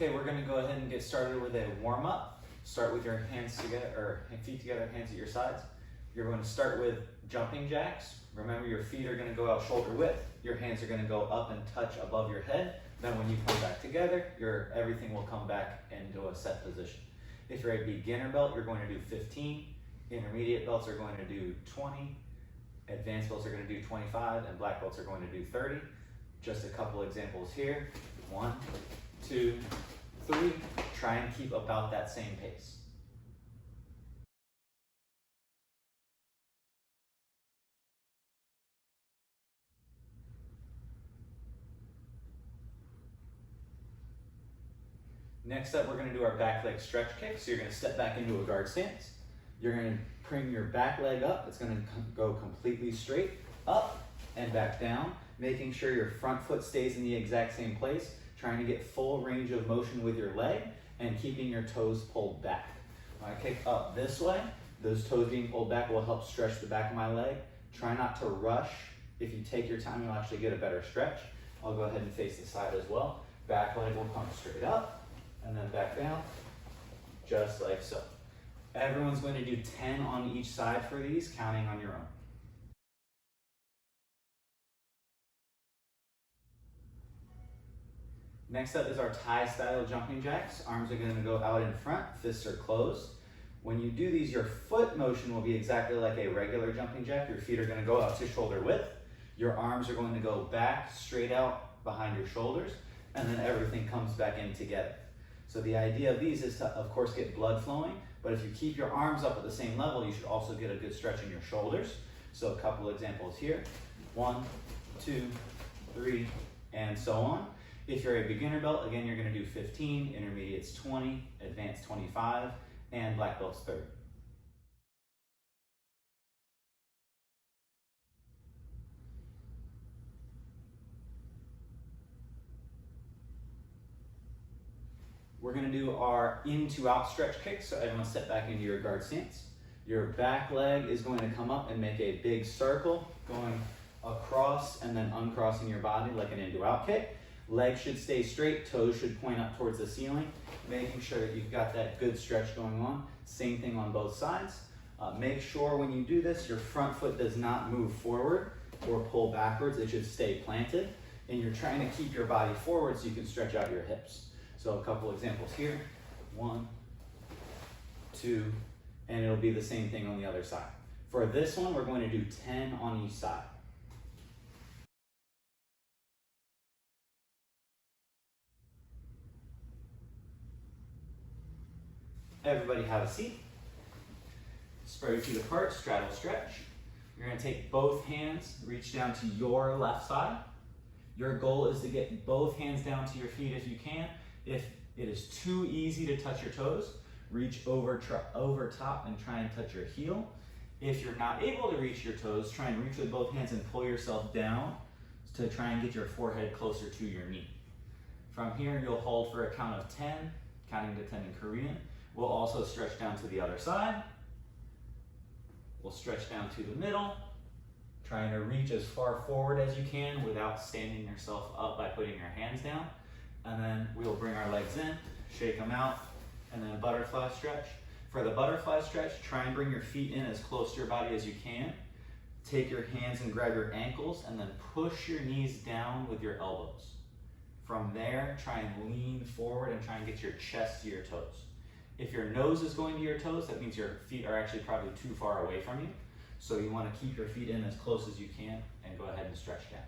Okay, we're gonna go ahead and get started with a warm up. Start with your hands together, or feet together, hands at your sides. You're going to start with jumping jacks. Remember, your feet are gonna go out shoulder width. Your hands are gonna go up and touch above your head. Then when you come back together, everything will come back into a set position. If you're a beginner belt, you're going to do 15. Intermediate belts are going to do 20. Advanced belts are going to do 25, and black belts are going to do 30. Just a couple examples here. 1, 2, 3. Try and keep about that same pace. Next up, we're going to do our back leg stretch kick. So you're going to step back into a guard stance. You're going to bring your back leg up. It's going to go completely straight, up and back down, making sure your front foot stays in the exact same place, trying to get full range of motion with your leg and keeping your toes pulled back. When I kick up this way, those toes being pulled back will help stretch the back of my leg. Try not to rush. If you take your time, you'll actually get a better stretch. I'll go ahead and face the side as well. Back leg will come straight up and then back down, just like so. Everyone's going to do 10 on each side for these, counting on your own. Next up is our Thai style jumping jacks. Arms are going to go out in front, fists are closed. When you do these, your foot motion will be exactly like a regular jumping jack. Your feet are going to go out to shoulder width. Your arms are going to go back, straight out behind your shoulders, and then everything comes back in together. So the idea of these is to, of course, get blood flowing, but if you keep your arms up at the same level, you should also get a good stretch in your shoulders. So a couple examples here. 1, 2, 3, and so on. If you're a beginner belt, again, you're going to do 15, intermediates 20, advanced 25, and black belts 30. We're going to do our in to out stretch kick. So everyone step back into your guard stance. Your back leg is going to come up and make a big circle, going across and then uncrossing your body like an in to out kick. Legs should stay straight, toes should point up towards the ceiling, making sure that you've got that good stretch going on. Same thing on both sides. Make sure when you do this, your front foot does not move forward or pull backwards. It should stay planted. And you're trying to keep your body forward so you can stretch out your hips. So a couple examples here. 1, 2, and it'll be the same thing on the other side. For this one, we're going to do 10 on each side. Everybody have a seat. Spread your feet apart, straddle stretch. You're going to take both hands, reach down to your left side. Your goal is to get both hands down to your feet if you can. If it is too easy to touch your toes, reach over top and try and touch your heel. If you're not able to reach your toes, try and reach with both hands and pull yourself down to try and get your forehead closer to your knee. From here, you'll hold for a count of 10, counting to 10 in Korean. We'll also stretch down to the other side. We'll stretch down to the middle, trying to reach as far forward as you can without standing yourself up by putting your hands down. And then we'll bring our legs in, shake them out, and then butterfly stretch. For the butterfly stretch, try and bring your feet in as close to your body as you can. Take your hands and grab your ankles, and then push your knees down with your elbows. From there, try and lean forward and try and get your chest to your toes. If your nose is going to your toes, that means your feet are actually probably too far away from you. So you want to keep your feet in as close as you can and go ahead and stretch down.